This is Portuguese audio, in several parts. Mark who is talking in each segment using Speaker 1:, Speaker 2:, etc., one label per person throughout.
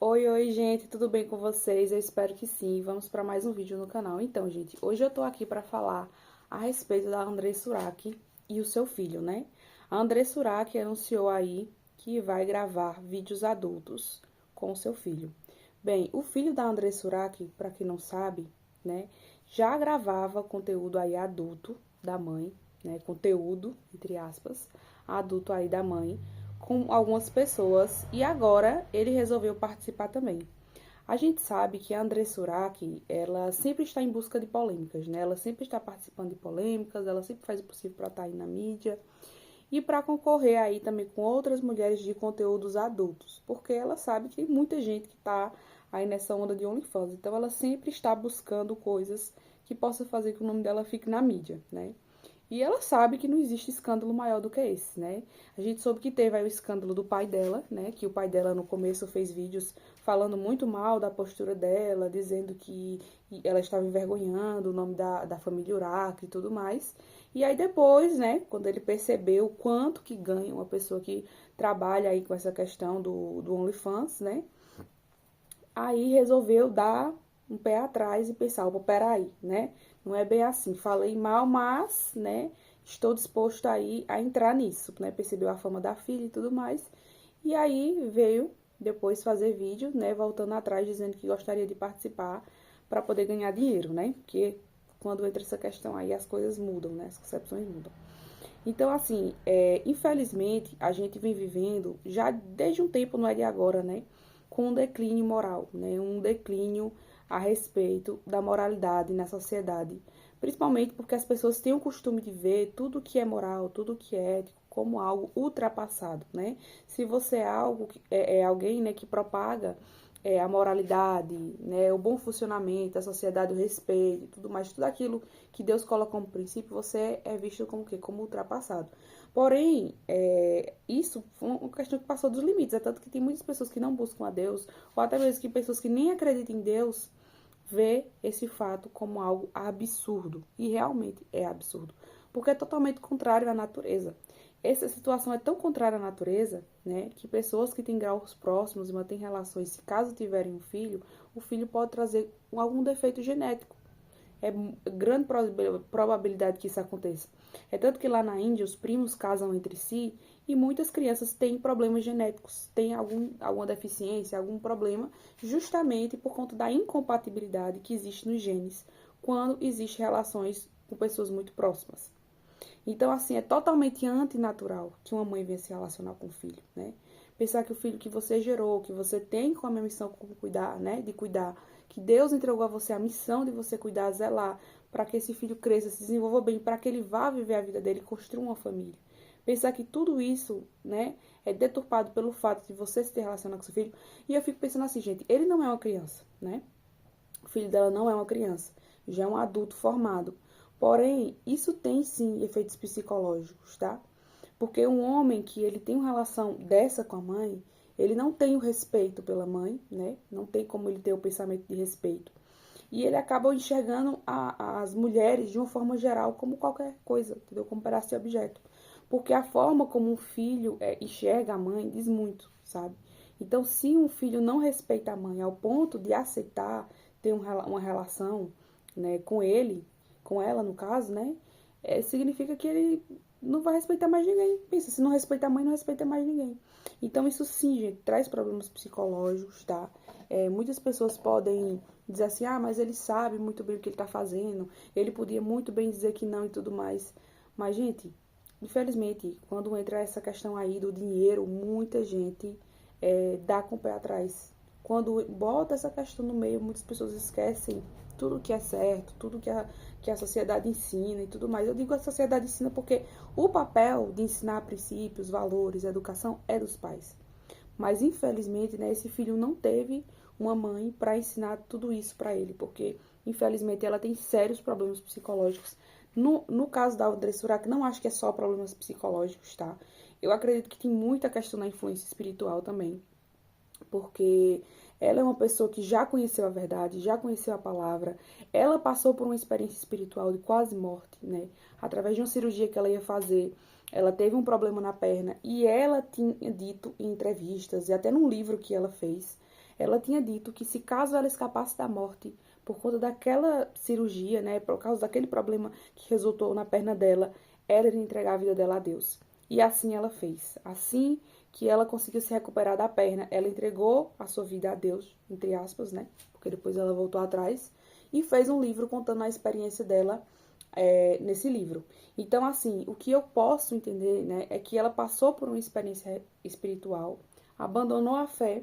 Speaker 1: Oi, gente, tudo bem com vocês? Eu espero que sim. Vamos para mais um vídeo no canal. Então, gente, hoje eu tô aqui para falar a respeito da André Surak e o seu filho, né? A André Surak anunciou aí que vai gravar vídeos adultos com o seu filho. Bem, o filho da André Surak, para quem não sabe, né, já gravava conteúdo aí adulto da mãe, né, conteúdo, entre aspas, adulto aí da mãe, com algumas pessoas e agora ele resolveu participar também. A gente sabe que a André Surak, ela sempre está em busca de polêmicas, né? Ela sempre está participando de polêmicas, ela sempre faz o possível para estar aí na mídia e para concorrer aí também com outras mulheres de conteúdos adultos, porque ela sabe que tem muita gente que está aí nessa onda de OnlyFans, então ela sempre está buscando coisas que possam fazer que o nome dela fique na mídia, né? E ela sabe que não existe escândalo maior do que esse, né? A gente soube que teve aí o escândalo do pai dela, né? Que o pai dela no começo fez vídeos falando muito mal da postura dela, dizendo que ela estava envergonhando o nome da família Uraque e tudo mais. E aí depois, né, quando ele percebeu o quanto que ganha uma pessoa que trabalha aí com essa questão do OnlyFans, né? Aí resolveu dar um pé atrás e pensar, opa, peraí, né? Não é bem assim, falei mal, mas, né, estou disposto aí a entrar nisso, né? Percebeu a fama da filha e tudo mais. E aí veio depois fazer vídeo, né, voltando atrás, dizendo que gostaria de participar para poder ganhar dinheiro, né? Porque quando entra essa questão aí, as coisas mudam, né? As concepções mudam. Então, assim, infelizmente, a gente vem vivendo, já desde um tempo, não é de agora, né? Com um declínio moral, né? Um declínio a respeito da moralidade na sociedade. Principalmente porque as pessoas têm o costume de ver tudo que é moral, tudo que é ético, como algo ultrapassado, né? Se você é algo é alguém, né, que propaga a moralidade, né, o bom funcionamento, a sociedade, o respeito, tudo mais, tudo aquilo que Deus coloca como princípio, você é visto como o quê? Como ultrapassado. Porém, isso foi uma questão que passou dos limites. É tanto que tem muitas pessoas que não buscam a Deus, ou até mesmo que pessoas que nem acreditam em Deus, vê esse fato como algo absurdo. E realmente é absurdo. Porque é totalmente contrário à natureza. Essa situação é tão contrária à natureza, né, que pessoas que têm graus próximos e mantêm relações, se caso tiverem um filho, o filho pode trazer algum defeito genético. É grande probabilidade que isso aconteça. É tanto que lá na Índia os primos casam entre si e muitas crianças têm problemas genéticos, têm alguma deficiência, algum problema, justamente por conta da incompatibilidade que existe nos genes quando existem relações com pessoas muito próximas. Então, assim, é totalmente antinatural que uma mãe venha se relacionar com o filho, né? Pensar que o filho que você gerou, que você tem como a missão de cuidar, né? De cuidar, que Deus entregou a você a missão de você cuidar, zelar, para que esse filho cresça, se desenvolva bem, para que ele vá viver a vida dele, construa uma família. Pensar que tudo isso, né, é deturpado pelo fato de você se ter relacionado com seu filho. E eu fico pensando assim, gente, ele não é uma criança, né? O filho dela não é uma criança, já é um adulto formado. Porém, isso tem sim efeitos psicológicos, tá? Porque um homem que ele tem uma relação dessa com a mãe, ele não tem o respeito pela mãe, né? Não tem como ele ter o pensamento de respeito. E ele acaba enxergando as mulheres de uma forma geral como qualquer coisa, entendeu? Como pedaço de objeto. Porque a forma como um filho enxerga a mãe diz muito, sabe? Então, se um filho não respeita a mãe ao ponto de aceitar ter uma relação, né, com ele, com ela no caso, né, significa que ele não vai respeitar mais ninguém. Pensa, se não respeita a mãe, não respeita mais ninguém. Então, isso sim, gente, traz problemas psicológicos, tá? Muitas pessoas podem dizer assim, ah, mas ele sabe muito bem o que ele tá fazendo, ele podia muito bem dizer que não e tudo mais. Mas, gente, infelizmente, quando entra essa questão aí do dinheiro, muita gente dá com o pé atrás. Quando bota essa questão no meio, muitas pessoas esquecem tudo que é certo, tudo que a sociedade ensina e tudo mais. Eu digo a sociedade ensina porque o papel de ensinar princípios, valores, educação é dos pais. Mas infelizmente, né, esse filho não teve uma mãe para ensinar tudo isso para ele, porque infelizmente ela tem sérios problemas psicológicos. No caso da André Surak, não acho que é só problemas psicológicos, tá? Eu acredito que tem muita questão da influência espiritual também, porque ela é uma pessoa que já conheceu a verdade, já conheceu a palavra, ela passou por uma experiência espiritual de quase morte, né? Através de uma cirurgia que ela ia fazer, ela teve um problema na perna e ela tinha dito em entrevistas e até num livro que ela fez, ela tinha dito que se caso ela escapasse da morte por conta daquela cirurgia, né, por causa daquele problema que resultou na perna dela, ela iria entregar a vida dela a Deus. E assim ela fez. Assim que ela conseguiu se recuperar da perna, ela entregou a sua vida a Deus, entre aspas, né, porque depois ela voltou atrás, e fez um livro contando a experiência dela nesse livro. Então, assim, o que eu posso entender, né, é que ela passou por uma experiência espiritual, abandonou a fé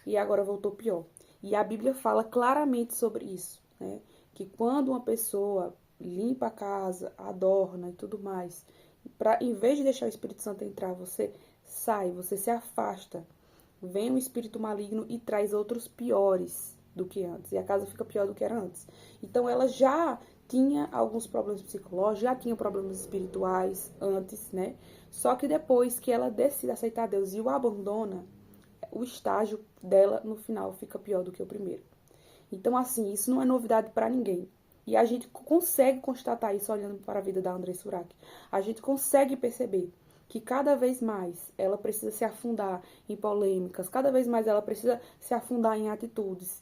Speaker 1: e agora voltou pior. E a Bíblia fala claramente sobre isso, né, que quando uma pessoa limpa a casa, adorna e tudo mais, em vez de deixar o Espírito Santo entrar, você sai, você se afasta, vem um espírito maligno e traz outros piores do que antes. E a casa fica pior do que era antes. Então ela já tinha alguns problemas psicológicos, já tinha problemas espirituais antes, né? Só que depois que ela decide aceitar Deus e o abandona, o estágio dela no final fica pior do que o primeiro. Então, assim, isso não é novidade para ninguém. E a gente consegue constatar isso olhando para a vida da Andressa Urach. A gente consegue perceber que cada vez mais ela precisa se afundar em polêmicas, cada vez mais ela precisa se afundar em atitudes.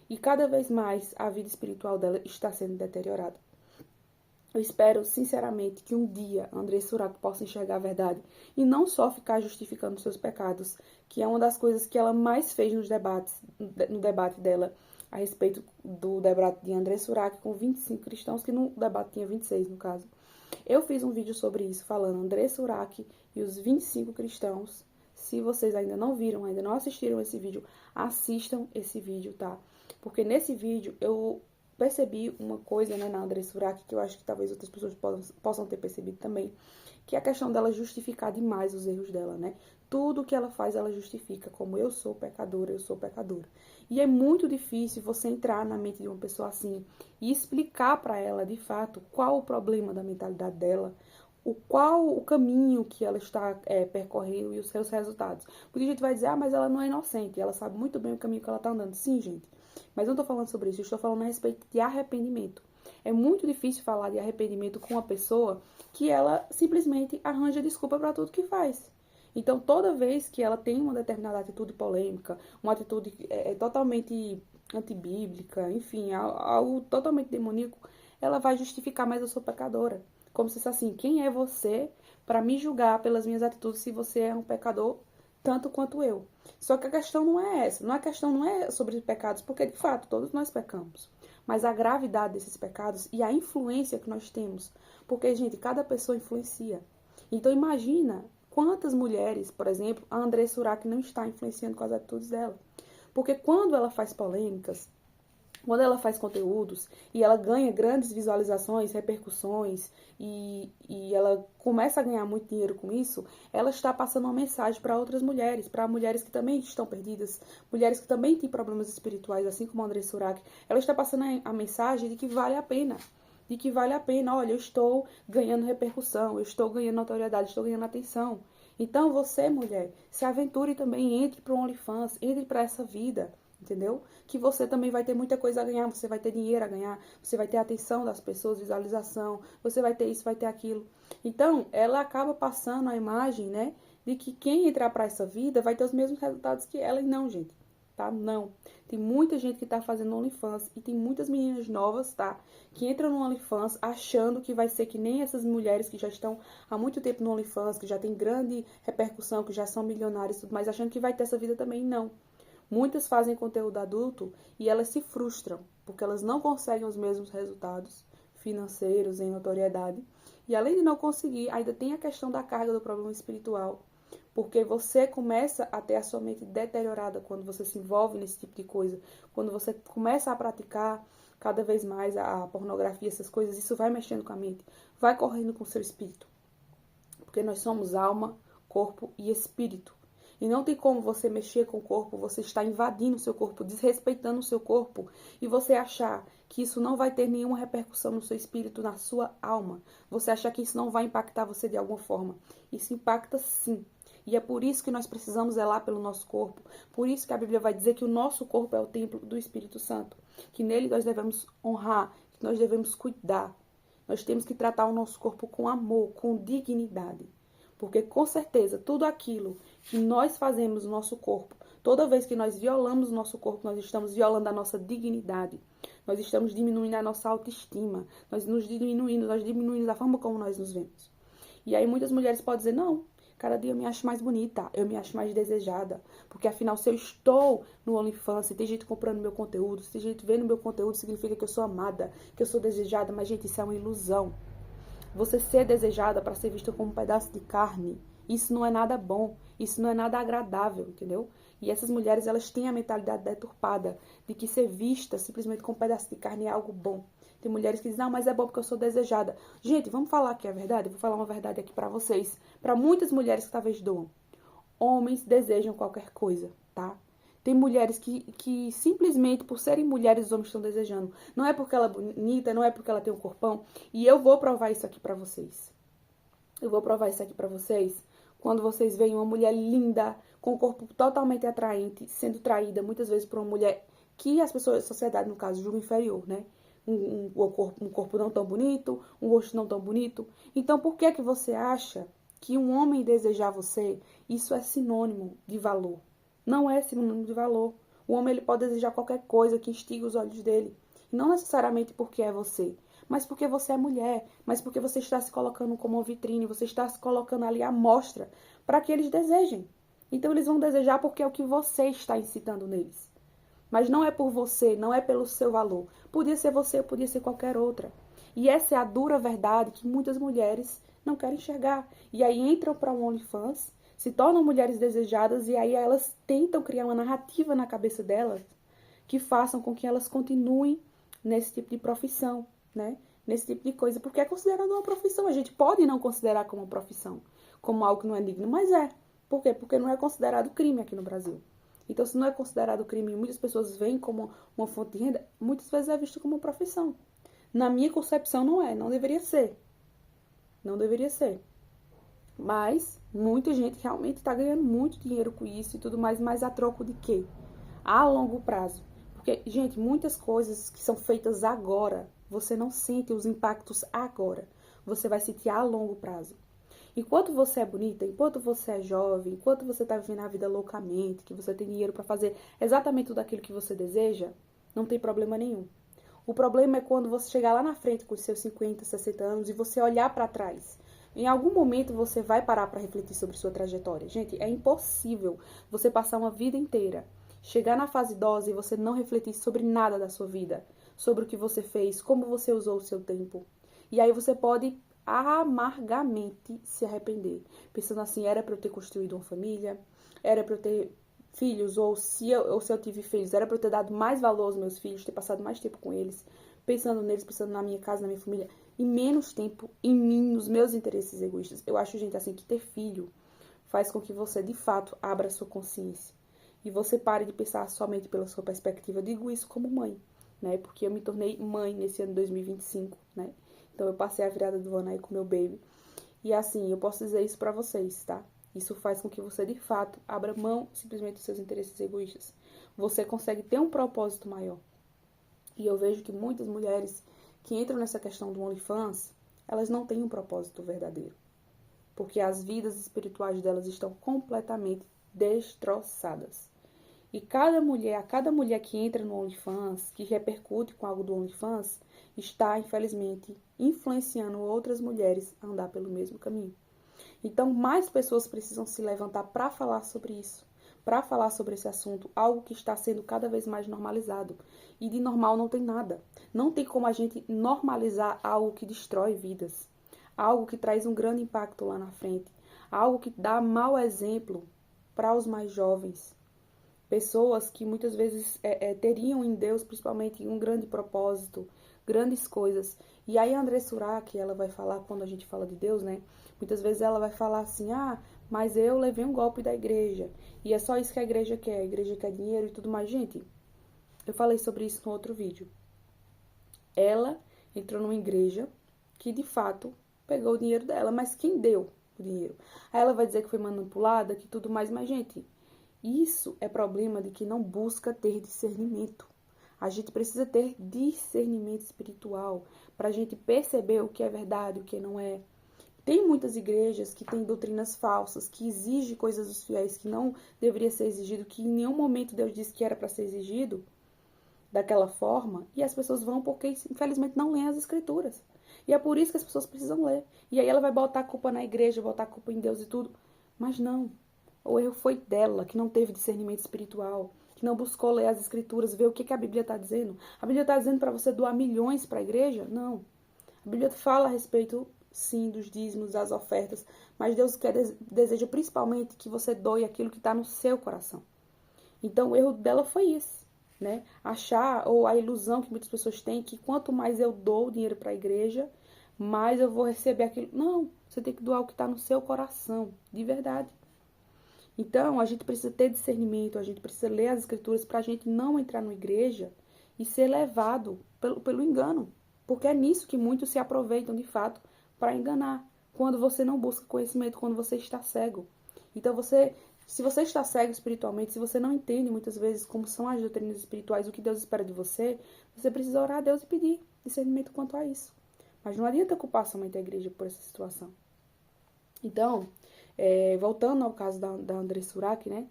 Speaker 1: E cada vez mais a vida espiritual dela está sendo deteriorada. Eu espero, sinceramente, que um dia Andressa Urach possa enxergar a verdade e não só ficar justificando seus pecados, que é uma das coisas que ela mais fez no debate dela a respeito do debate de Andressa Urach com 25 cristãos, que no debate tinha 26 no caso. Eu fiz um vídeo sobre isso, falando Andressa Urach e os 25 cristãos. Se vocês ainda não viram, ainda não assistiram esse vídeo, assistam esse vídeo, tá? Porque nesse vídeo eu percebi uma coisa, né, na Andressa Urach, que eu acho que talvez outras pessoas possam ter percebido também, que é a questão dela justificar demais os erros dela, né? Tudo que ela faz, ela justifica, como eu sou pecadora, eu sou pecadora. E é muito difícil você entrar na mente de uma pessoa assim e explicar para ela, de fato, qual o problema da mentalidade dela, qual o caminho que ela está percorrendo e os seus resultados. Porque a gente vai dizer, ah, mas ela não é inocente, ela sabe muito bem o caminho que ela está andando. Sim, gente, mas eu não estou falando sobre isso, eu estou falando a respeito de arrependimento. É muito difícil falar de arrependimento com uma pessoa que ela simplesmente arranja desculpa para tudo que faz. Então, toda vez que ela tem uma determinada atitude polêmica, uma atitude totalmente antibíblica, enfim, algo totalmente demoníaco, ela vai justificar, mas eu sou pecadora. Como se fosse assim, quem é você para me julgar pelas minhas atitudes se você é um pecador tanto quanto eu? Só que a questão não é essa, a questão não é sobre pecados, porque de fato todos nós pecamos. Mas a gravidade desses pecados e a influência que nós temos. Porque, gente, cada pessoa influencia. Então imagina quantas mulheres, por exemplo, a Andressa Urach não está influenciando com as atitudes dela. Porque quando ela faz polêmicas, quando ela faz conteúdos e ela ganha grandes visualizações, repercussões e ela começa a ganhar muito dinheiro com isso, ela está passando uma mensagem para outras mulheres, para mulheres que também estão perdidas, mulheres que também têm problemas espirituais, assim como a Andressa Urach. Ela está passando a mensagem de que vale a pena. De que vale a pena, olha, eu estou ganhando repercussão, eu estou ganhando notoriedade, estou ganhando atenção. Então você, mulher, se aventure também, entre para o OnlyFans, entre para essa vida, entendeu? Que você também vai ter muita coisa a ganhar, você vai ter dinheiro a ganhar, você vai ter a atenção das pessoas, visualização, você vai ter isso, vai ter aquilo. Então, ela acaba passando a imagem, né, de que quem entrar para essa vida vai ter os mesmos resultados que ela, e não, gente, tá? Não. Tem muita gente que tá fazendo OnlyFans e tem muitas meninas novas, tá? Que entram no OnlyFans achando que vai ser que nem essas mulheres que já estão há muito tempo no OnlyFans, que já tem grande repercussão, que já são milionárias e tudo mais, achando que vai ter essa vida também. Não. Muitas fazem conteúdo adulto e elas se frustram, porque elas não conseguem os mesmos resultados financeiros, em notoriedade. E além de não conseguir, ainda tem a questão da carga do problema espiritual, porque você começa a ter a sua mente deteriorada quando você se envolve nesse tipo de coisa, quando você começa a praticar cada vez mais a pornografia, essas coisas, isso vai mexendo com a mente, vai correndo com o seu espírito, porque nós somos alma, corpo e espírito. E não tem como você mexer com o corpo, você está invadindo o seu corpo, desrespeitando o seu corpo, e você achar que isso não vai ter nenhuma repercussão no seu espírito, na sua alma. Você achar que isso não vai impactar você de alguma forma. Isso impacta sim. E é por isso que nós precisamos zelar pelo nosso corpo. Por isso que a Bíblia vai dizer que o nosso corpo é o templo do Espírito Santo. Que nele nós devemos honrar, que nós devemos cuidar. Nós temos que tratar o nosso corpo com amor, com dignidade. Porque, com certeza, tudo aquilo que nós fazemos no nosso corpo Toda vez que nós violamos o nosso corpo, nós estamos violando a nossa dignidade. Nós estamos diminuindo a nossa autoestima. Nós diminuímos a forma como nós nos vemos. E aí muitas mulheres podem dizer, não, cada dia eu me acho mais bonita, eu me acho mais desejada. Porque afinal, se eu estou no OnlyFans, se tem gente comprando meu conteúdo, se tem gente vendo meu conteúdo, significa que eu sou amada, que eu sou desejada. Mas, gente, isso é uma ilusão. Você ser desejada para ser vista como um pedaço de carne, isso não é nada bom, isso não é nada agradável, entendeu? E essas mulheres, elas têm a mentalidade deturpada de que ser vista simplesmente como um pedaço de carne é algo bom. Tem mulheres que dizem, não, mas é bom porque eu sou desejada. Gente, vamos falar aqui a verdade? Eu vou falar uma verdade aqui pra vocês. Pra muitas mulheres que talvez doam. Homens desejam qualquer coisa, tá? Tem mulheres que simplesmente por serem mulheres os homens estão desejando. Não é porque ela é bonita, não é porque ela tem um corpão. E eu vou provar isso aqui pra vocês. Eu vou provar isso aqui pra vocês quando vocês veem uma mulher linda, com um corpo totalmente atraente, sendo traída muitas vezes por uma mulher que as pessoas, a sociedade, no caso, julga inferior, né? Um corpo não tão bonito, um rosto não tão bonito. Então, por que que você acha que um homem desejar você, isso é sinônimo de valor? Não é sinônimo de valor. O homem ele pode desejar qualquer coisa que instigue os olhos dele. E não necessariamente porque é você, mas porque você é mulher, mas porque você está se colocando como uma vitrine, você está se colocando ali à mostra para que eles desejem. Então, eles vão desejar porque é o que você está incitando neles. Mas não é por você, não é pelo seu valor. Podia ser você, podia ser qualquer outra. E essa é a dura verdade que muitas mulheres não querem enxergar. E aí entram para um OnlyFans, se tornam mulheres desejadas e aí elas tentam criar uma narrativa na cabeça delas que façam com que elas continuem nesse tipo de profissão, né? Nesse tipo de coisa, porque é considerado uma profissão. A gente pode não considerar como uma profissão, como algo que não é digno, mas é. Por quê? Porque não é considerado crime aqui no Brasil. Então, se não é considerado crime e muitas pessoas veem como uma fonte de renda, muitas vezes é visto como uma profissão. Na minha concepção, não é. Não deveria ser. Não deveria ser. Mas muita gente realmente está ganhando muito dinheiro com isso e tudo mais, mas a troco de quê? A longo prazo. Porque, gente, muitas coisas que são feitas agora, você não sente os impactos agora. Você vai sentir a longo prazo. Enquanto você é bonita, enquanto você é jovem, enquanto você tá vivendo a vida loucamente, que você tem dinheiro para fazer exatamente tudo aquilo que você deseja, não tem problema nenhum. O problema é quando você chegar lá na frente com os seus 50, 60 anos e você olhar para trás. Em algum momento você vai parar para refletir sobre sua trajetória. Gente, é impossível você passar uma vida inteira, chegar na fase idosa e você não refletir sobre nada da sua vida, sobre o que você fez, como você usou o seu tempo. E aí você pode amargamente se arrepender, pensando assim, era para eu ter construído uma família, era para eu ter filhos, ou se eu tive filhos, era para eu ter dado mais valor aos meus filhos, ter passado mais tempo com eles, pensando neles, pensando na minha casa, na minha família, e menos tempo em mim, nos meus interesses egoístas. Eu acho, gente, assim, que ter filho faz com que você, de fato, abra a sua consciência. E você pare de pensar somente pela sua perspectiva. Eu digo isso como mãe, né? Porque eu me tornei mãe nesse ano 2025, né? Então, eu passei a virada do ano aí com meu baby. E assim, eu posso dizer isso pra vocês, tá? Isso faz com que você, de fato, abra mão simplesmente dos seus interesses egoístas. Você consegue ter um propósito maior. E eu vejo que muitas mulheres que entram nessa questão do OnlyFans, elas não têm um propósito verdadeiro. Porque as vidas espirituais delas estão completamente destroçadas. E a cada mulher que entra no OnlyFans, que repercute com algo do OnlyFans, está, infelizmente, influenciando outras mulheres a andar pelo mesmo caminho. Então, mais pessoas precisam se levantar para falar sobre isso, para falar sobre esse assunto, algo que está sendo cada vez mais normalizado. E de normal não tem nada. Não tem como a gente normalizar algo que destrói vidas, algo que traz um grande impacto lá na frente, algo que dá mau exemplo para os mais jovens. Pessoas que muitas vezes teriam em Deus, principalmente, um grande propósito, grandes coisas. E aí a André Surak, ela vai falar, quando a gente fala de Deus, né? Muitas vezes ela vai falar assim, mas eu levei um golpe da igreja. E é só isso que a igreja quer dinheiro e tudo mais. Gente, eu falei sobre isso no outro vídeo. Ela entrou numa igreja que, de fato, pegou o dinheiro dela, mas quem deu o dinheiro? Aí ela vai dizer que foi manipulada, que tudo mais, mas, gente, isso é problema de quem não busca ter discernimento. A gente precisa ter discernimento espiritual para a gente perceber o que é verdade, o que não é. Tem muitas igrejas que têm doutrinas falsas, que exigem coisas dos fiéis que não deveria ser exigido, que em nenhum momento Deus disse que era para ser exigido daquela forma, e as pessoas vão porque, infelizmente, não leem as escrituras. E é por isso que as pessoas precisam ler. E aí ela vai botar a culpa na igreja, botar a culpa em Deus e tudo. Mas não. O erro foi dela, que não teve discernimento espiritual, que não buscou ler as escrituras, ver o que a Bíblia está dizendo. A Bíblia está dizendo para você doar milhões para a igreja? Não. A Bíblia fala a respeito, sim, dos dízimos, das ofertas, mas Deus deseja principalmente que você doe aquilo que está no seu coração. Então o erro dela foi esse, né? Achar, ou a ilusão que muitas pessoas têm, que quanto mais eu dou dinheiro para a igreja, mais eu vou receber aquilo. Não, você tem que doar o que está no seu coração, de verdade. Então, a gente precisa ter discernimento, a gente precisa ler as escrituras para a gente não entrar na igreja e ser levado pelo engano. Porque é nisso que muitos se aproveitam, de fato, para enganar. Quando você não busca conhecimento, quando você está cego. Então, se você está cego espiritualmente, se você não entende muitas vezes como são as doutrinas espirituais, o que Deus espera de você, você precisa orar a Deus e pedir discernimento quanto a isso. Mas não adianta culpar somente a igreja por essa situação. Então, voltando ao caso da Andressa Urach, né?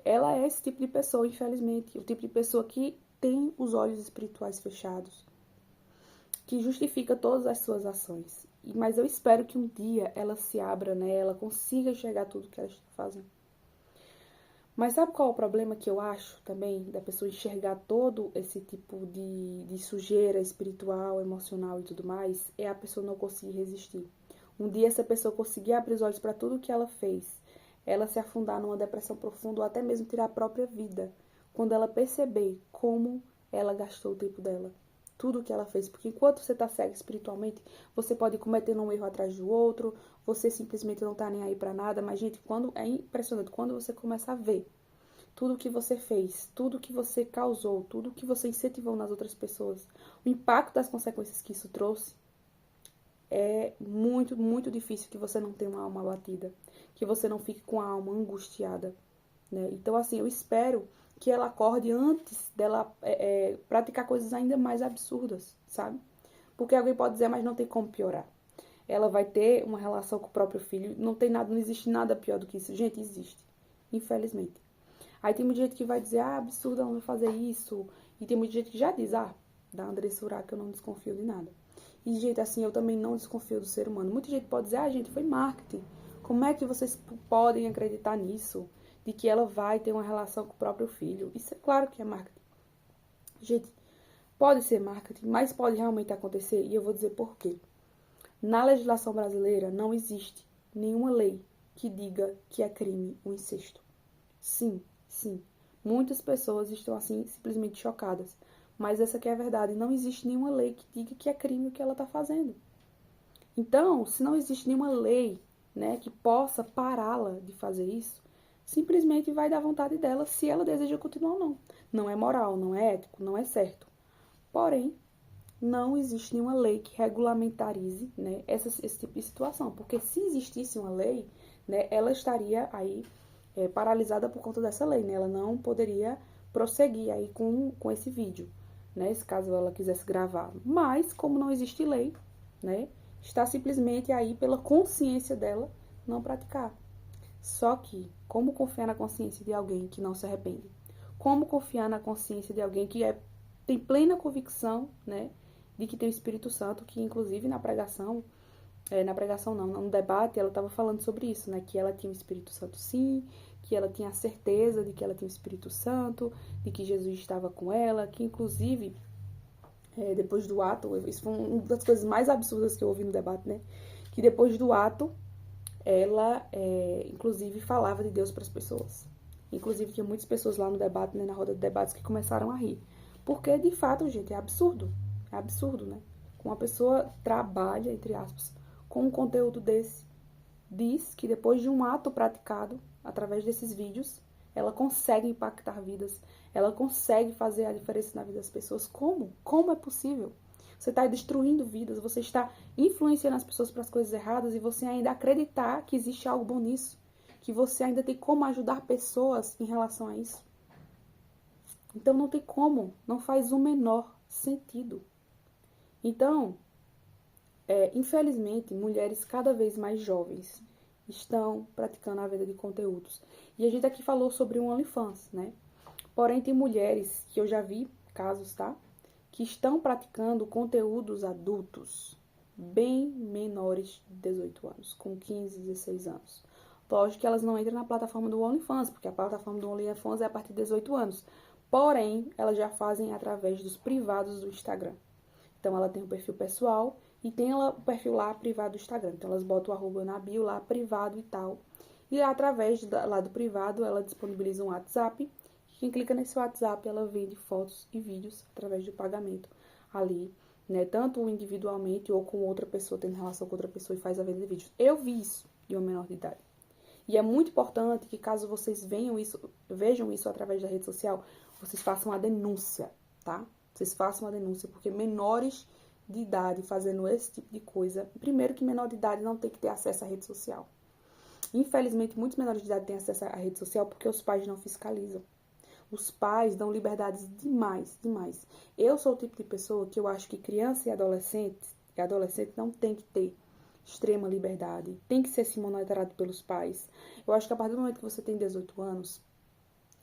Speaker 1: Ela é esse tipo de pessoa, infelizmente. O tipo de pessoa que tem os olhos espirituais fechados, que justifica todas as suas ações. Mas eu espero que um dia ela se abra, né? Ela consiga enxergar tudo que ela está fazendo. Mas sabe qual é o problema que eu acho também da pessoa enxergar todo esse tipo de sujeira espiritual, emocional e tudo mais? É a pessoa não conseguir resistir. Um dia essa pessoa conseguir abrir os olhos para tudo que ela fez, ela se afundar numa depressão profunda ou até mesmo tirar a própria vida, quando ela perceber como ela gastou o tempo dela, tudo que ela fez. Porque enquanto você está cego espiritualmente, você pode ir cometendo um erro atrás do outro, você simplesmente não tá nem aí para nada. Mas, gente, é impressionante quando você começa a ver tudo que você fez, tudo que você causou, tudo que você incentivou nas outras pessoas, o impacto das consequências que isso trouxe, é muito, muito difícil que você não tenha uma alma abatida, que você não fique com a alma angustiada, né? Então, assim, eu espero que ela acorde antes dela praticar coisas ainda mais absurdas, sabe? Porque alguém pode dizer, mas não tem como piorar. Ela vai ter uma relação com o próprio filho, não tem nada, não existe nada pior do que isso. Gente, existe, infelizmente. Aí tem muita gente que vai dizer, absurdo, ela vai fazer isso. E tem muita gente que já diz, da Andressa Urach eu não desconfio de nada. E, gente, assim, eu também não desconfio do ser humano. Muita gente pode dizer, gente, foi marketing. Como é que vocês podem acreditar nisso? De que ela vai ter uma relação com o próprio filho? Isso é claro que é marketing. Gente, pode ser marketing, mas pode realmente acontecer. E eu vou dizer por quê. Na legislação brasileira não existe nenhuma lei que diga que é crime o incesto. Sim, sim. Muitas pessoas estão, assim, simplesmente chocadas. Mas essa aqui é a verdade. Não existe nenhuma lei que diga que é crime o que ela está fazendo. Então, se não existe nenhuma lei, né, que possa pará-la de fazer isso, simplesmente vai da vontade dela se ela deseja continuar ou não. Não é moral, não é ético, não é certo. Porém, não existe nenhuma lei que regulamentarize, né, esse tipo de situação. Porque se existisse uma lei, né, ela estaria aí paralisada por conta dessa lei, né? Ela não poderia prosseguir aí com esse vídeo, né? Se caso ela quisesse gravar. Mas, como não existe lei, né? Está simplesmente aí pela consciência dela não praticar. Só que, como confiar na consciência de alguém que não se arrepende? Como confiar na consciência de alguém que tem plena convicção, né? De que tem o Espírito Santo, que inclusive na pregação não, no debate ela estava falando sobre isso, né? Que ela tinha o Espírito Santo sim, que ela tinha a certeza de que ela tinha o Espírito Santo, de que Jesus estava com ela, que inclusive, depois do ato, isso foi uma das coisas mais absurdas que eu ouvi no debate, né? Que depois do ato, ela, inclusive, falava de Deus para as pessoas. Inclusive, tinha muitas pessoas lá no debate, né, na roda de debates, que começaram a rir. Porque, de fato, gente, é absurdo. É absurdo, né? Uma pessoa trabalha, entre aspas, com um conteúdo desse, diz que depois de um ato praticado, através desses vídeos, ela consegue impactar vidas, ela consegue fazer a diferença na vida das pessoas. Como? Como é possível? Você está destruindo vidas, você está influenciando as pessoas para as coisas erradas e você ainda acreditar que existe algo bom nisso, que você ainda tem como ajudar pessoas em relação a isso. Então não tem como, não faz o menor sentido. Então, Infelizmente, mulheres cada vez mais jovens estão praticando a venda de conteúdos. E a gente aqui falou sobre o OnlyFans, né? Porém, tem mulheres que eu já vi casos, tá? Que estão praticando conteúdos adultos, bem menores de 18 anos, com 15, 16 anos. Lógico que elas não entram na plataforma do OnlyFans, porque a plataforma do OnlyFans é a partir de 18 anos. Porém, elas já fazem através dos privados do Instagram. Então, ela tem um perfil pessoal e tem o perfil lá privado do Instagram. Então, elas botam o arroba na bio lá, privado e tal. E através lá do privado, ela disponibiliza um WhatsApp. Quem clica nesse WhatsApp, ela vende fotos e vídeos através do pagamento ali, né? Tanto individualmente ou com outra pessoa, tendo relação com outra pessoa e faz a venda de vídeos. Eu vi isso de uma menor de idade. E é muito importante que caso vocês vejam isso através da rede social, vocês façam a denúncia, tá? Vocês façam a denúncia, porque menores de idade fazendo esse tipo de coisa, primeiro que menor de idade não tem que ter acesso à rede social. Infelizmente, muitos menores de idade têm acesso à rede social porque os pais não fiscalizam. Os pais dão liberdades demais, demais. Eu sou o tipo de pessoa que eu acho que criança e adolescente não tem que ter extrema liberdade, tem que ser se monitorado pelos pais. Eu acho que a partir do momento que você tem 18 anos,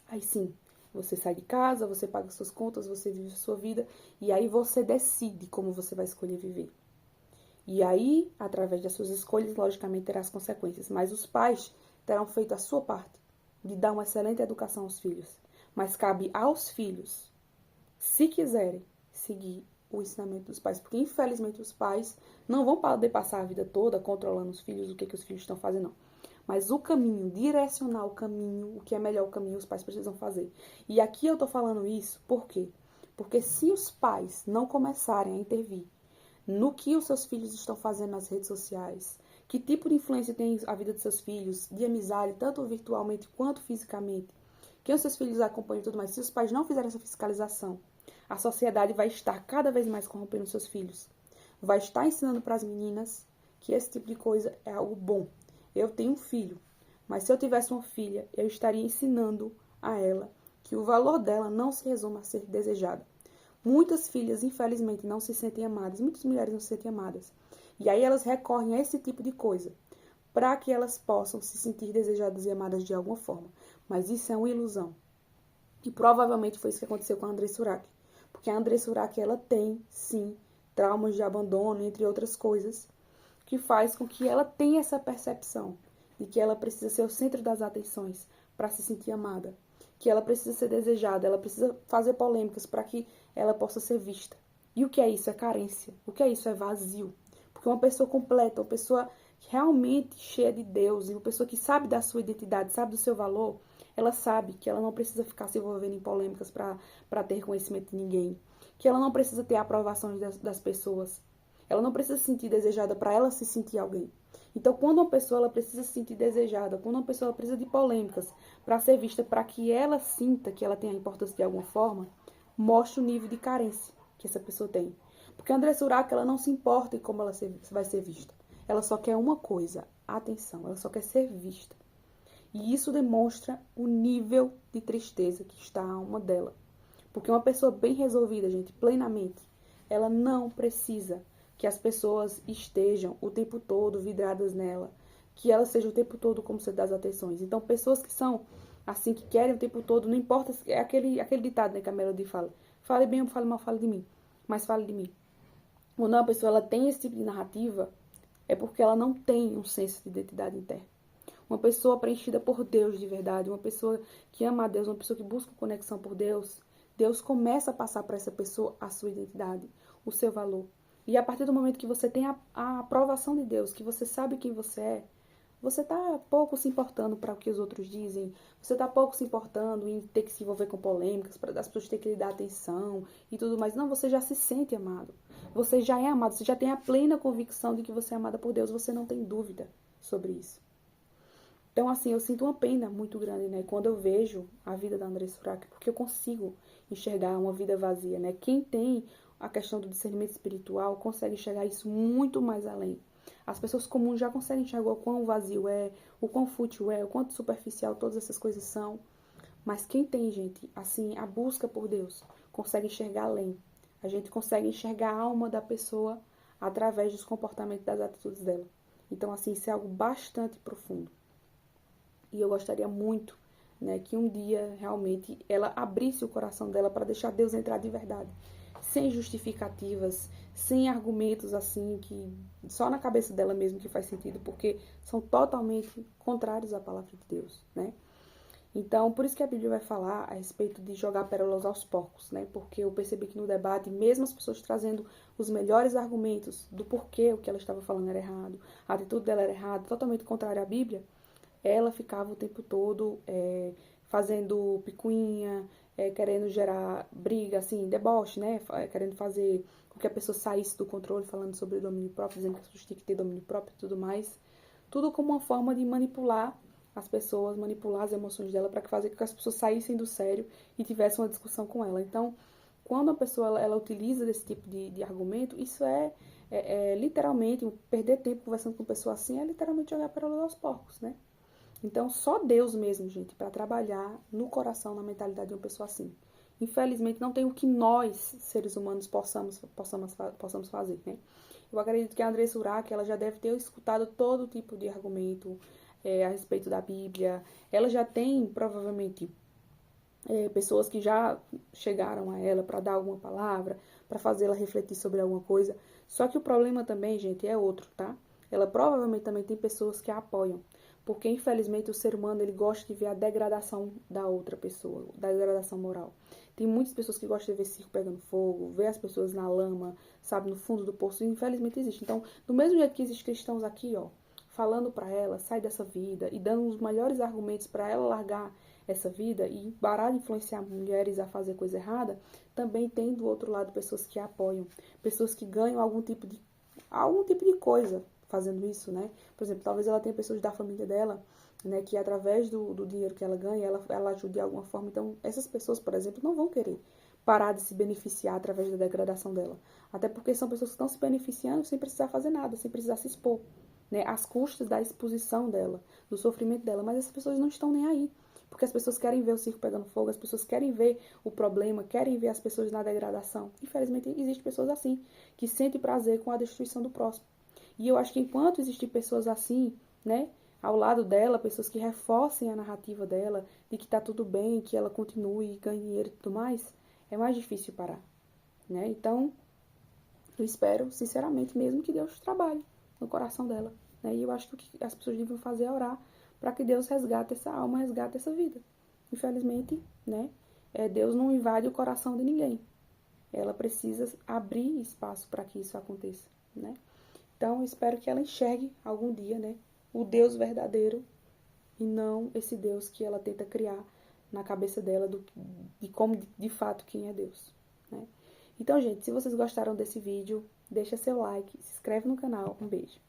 Speaker 1: aí sim, você sai de casa, você paga suas contas, você vive a sua vida, e aí você decide como você vai escolher viver. E aí, através das suas escolhas, logicamente terá as consequências. Mas os pais terão feito a sua parte de dar uma excelente educação aos filhos. Mas cabe aos filhos, se quiserem, seguir o ensinamento dos pais. Porque, infelizmente, os pais não vão poder passar a vida toda controlando os filhos, o que os filhos estão fazendo, não. Mas o caminho, direcionar o caminho, o que é melhor o caminho, os pais precisam fazer. E aqui eu tô falando isso, por quê? Porque se os pais não começarem a intervir no que os seus filhos estão fazendo nas redes sociais, que tipo de influência tem a vida de seus filhos, de amizade, tanto virtualmente quanto fisicamente, quem os seus filhos acompanham e tudo mais, se os pais não fizerem essa fiscalização, a sociedade vai estar cada vez mais corrompendo seus filhos. Vai estar ensinando para as meninas que esse tipo de coisa é algo bom. Eu tenho um filho, mas se eu tivesse uma filha, eu estaria ensinando a ela que o valor dela não se resume a ser desejada. Muitas filhas, infelizmente, não se sentem amadas. Muitas mulheres não se sentem amadas. E aí elas recorrem a esse tipo de coisa para que elas possam se sentir desejadas e amadas de alguma forma. Mas isso é uma ilusão. E provavelmente foi isso que aconteceu com a Andressa Urach. Porque a Andressa Urach, ela tem, sim, traumas de abandono, entre outras coisas, que faz com que ela tenha essa percepção de que ela precisa ser o centro das atenções para se sentir amada, que ela precisa ser desejada, ela precisa fazer polêmicas para que ela possa ser vista. E o que é isso? É carência. O que é isso? É vazio. Porque uma pessoa completa, uma pessoa realmente cheia de Deus, e uma pessoa que sabe da sua identidade, sabe do seu valor, ela sabe que ela não precisa ficar se envolvendo em polêmicas para ter conhecimento de ninguém, que ela não precisa ter a aprovação das pessoas, ela não precisa se sentir desejada para ela se sentir alguém. Então, quando uma pessoa ela precisa se sentir desejada, quando uma pessoa ela precisa de polêmicas para ser vista, para que ela sinta que ela tem a importância de alguma forma, mostra o nível de carência que essa pessoa tem. Porque a Andressa Urach, ela não se importa em como ela vai ser vista. Ela só quer uma coisa, atenção, ela só quer ser vista. E isso demonstra o nível de tristeza que está a alma dela. Porque uma pessoa bem resolvida, gente, plenamente, ela não precisa que as pessoas estejam o tempo todo vidradas nela, que ela seja o tempo todo como centro das atenções. Então, pessoas que são assim, que querem o tempo todo, não importa, é aquele ditado, né, que a Melody fala, fale bem ou fale mal, fale de mim, mas fale de mim. Quando uma pessoa ela tem esse tipo de narrativa, é porque ela não tem um senso de identidade interna. Uma pessoa preenchida por Deus de verdade, uma pessoa que ama a Deus, uma pessoa que busca conexão por Deus, Deus começa a passar para essa pessoa a sua identidade, o seu valor. E a partir do momento que você tem a aprovação de Deus, que você sabe quem você tá pouco se importando para o que os outros dizem, você tá pouco se importando em ter que se envolver com polêmicas, para as pessoas terem que lhe dar atenção e tudo mais. Não, você já se sente amado. Você já é amado, você já tem a plena convicção de que você é amada por Deus, você não tem dúvida sobre isso. Então, assim, eu sinto uma pena muito grande, né, quando eu vejo a vida da Andressa Urach, porque eu consigo enxergar uma vida vazia, né? Quem tem a questão do discernimento espiritual consegue enxergar isso muito mais além. As pessoas comuns já conseguem enxergar o quão vazio é, o quão fútil é, o quanto superficial todas essas coisas são. Mas quem tem, gente, assim, a busca por Deus, consegue enxergar além. A gente consegue enxergar a alma da pessoa através dos comportamentos, das atitudes dela. Então, assim, isso é algo bastante profundo. E eu gostaria muito, né, que um dia realmente ela abrisse o coração dela para deixar Deus entrar de verdade, sem justificativas, sem argumentos assim que só na cabeça dela mesmo que faz sentido, porque são totalmente contrários à palavra de Deus, né? Então, por isso que a Bíblia vai falar a respeito de jogar pérolas aos porcos, né? Porque eu percebi que no debate, mesmo as pessoas trazendo os melhores argumentos do porquê o que ela estava falando era errado, a atitude dela era errada, totalmente contrária à Bíblia, ela ficava o tempo todo fazendo picuinha, querendo gerar briga, assim, deboche, né? Querendo fazer com que a pessoa saísse do controle, falando sobre o domínio próprio, dizendo que as pessoas têm que ter domínio próprio e tudo mais. Tudo como uma forma de manipular as pessoas, manipular as emoções dela para fazer com que as pessoas saíssem do sério e tivessem uma discussão com ela. Então, quando a pessoa ela utiliza desse tipo de argumento, isso é literalmente perder tempo conversando com uma pessoa assim, é literalmente jogar pérola aos porcos, né? Então, só Deus mesmo, gente, para trabalhar no coração, na mentalidade de uma pessoa assim. Infelizmente, não tem o que nós, seres humanos, possamos fazer, né? Eu acredito que a Andressa Urach, ela já deve ter escutado todo tipo de argumento a respeito da Bíblia. Ela já tem, provavelmente, pessoas que já chegaram a ela para dar alguma palavra, para fazê-la refletir sobre alguma coisa. Só que o problema também, gente, é outro, tá? Ela provavelmente também tem pessoas que a apoiam. Porque, infelizmente, o ser humano, ele gosta de ver a degradação da outra pessoa, da degradação moral. Tem muitas pessoas que gostam de ver circo pegando fogo, ver as pessoas na lama, sabe, no fundo do poço, e infelizmente existe. Então, do mesmo jeito que existem cristãos aqui, ó, falando para ela, sai dessa vida, e dando os melhores argumentos para ela largar essa vida e parar de influenciar mulheres a fazer coisa errada, também tem do outro lado pessoas que a apoiam, pessoas que ganham algum tipo de coisa fazendo isso, né? Por exemplo, talvez ela tenha pessoas da família dela, né, que através do dinheiro que ela ganha, ela ajude de alguma forma. Então, essas pessoas, por exemplo, não vão querer parar de se beneficiar através da degradação dela. Até porque são pessoas que estão se beneficiando sem precisar fazer nada, sem precisar se expor, né? Às custas da exposição dela, do sofrimento dela. Mas essas pessoas não estão nem aí. Porque as pessoas querem ver o circo pegando fogo, as pessoas querem ver o problema, querem ver as pessoas na degradação. Infelizmente, existem pessoas assim, que sentem prazer com a destruição do próximo. E eu acho que enquanto existem pessoas assim, né, ao lado dela, pessoas que reforcem a narrativa dela, de que tá tudo bem, que ela continue e ganhe dinheiro e tudo mais, é mais difícil parar, né? Então, eu espero, sinceramente, mesmo que Deus trabalhe no coração dela, né? E eu acho que o que as pessoas devem fazer é orar para que Deus resgate essa alma, resgate essa vida. Infelizmente, né, Deus não invade o coração de ninguém. Ela precisa abrir espaço para que isso aconteça, né? Então, eu espero que ela enxergue algum dia, né, o Deus verdadeiro e não esse Deus que ela tenta criar na cabeça dela de como, de fato, quem é Deus, né? Então, gente, se vocês gostaram desse vídeo, deixa seu like, se inscreve no canal. Um beijo.